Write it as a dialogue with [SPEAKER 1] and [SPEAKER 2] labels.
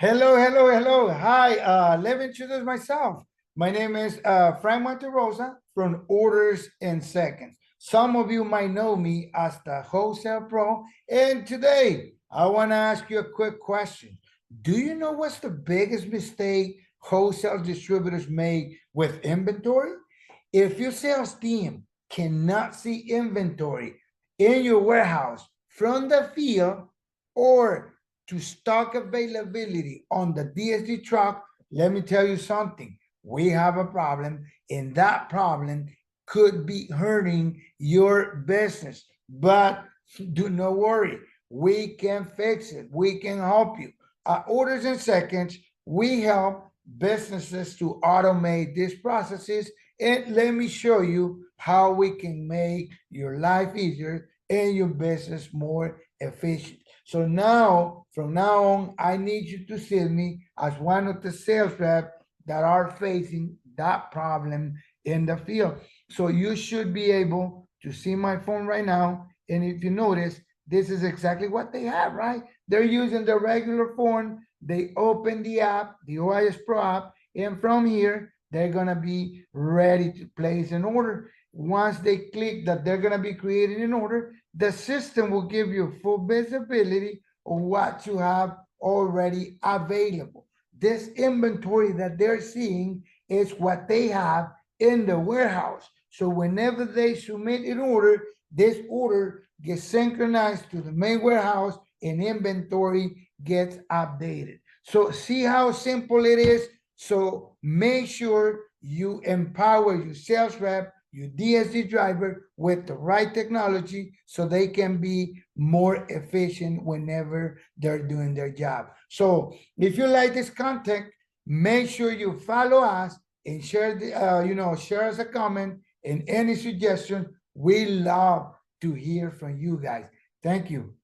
[SPEAKER 1] Hello, hello, hello. Hi, let me introduce myself. My name is Frank Monterosa from Orders in Seconds. Some of you might know me as the Wholesale Pro. And today, I want to ask you a quick question. Do you know what's the biggest mistake wholesale distributors make with inventory? If your sales team cannot see inventory in your warehouse from the field or to stock availability on the DSD truck, let me tell you something. We have a problem, and that problem could be hurting your business. But do not worry, we can fix it. We can help you. Orders in Seconds, we help businesses to automate these processes. And let me show you how we can make your life easier and your business more efficient. So now, from now on, I need you to see me as one of the sales reps that are facing that problem in the field. So you should be able to see my phone right now. And if you notice, this is exactly what they have, right? They're using the regular phone. They open the app, the OIS Pro app, and from here, they're gonna be ready to place an order. Once they click that they're gonna be creating an order, the system will give you full visibility of what you have already available. This inventory that they're seeing is what they have in the warehouse. So whenever they submit an order, this order gets synchronized to the main warehouse and inventory gets updated. So see how simple it is? So make sure you empower your sales rep, your DSD driver with the right technology so they can be more efficient whenever they're doing their job. So if you like this content, make sure you follow us and share share us a comment and any suggestion. We love to hear from you guys. Thank you.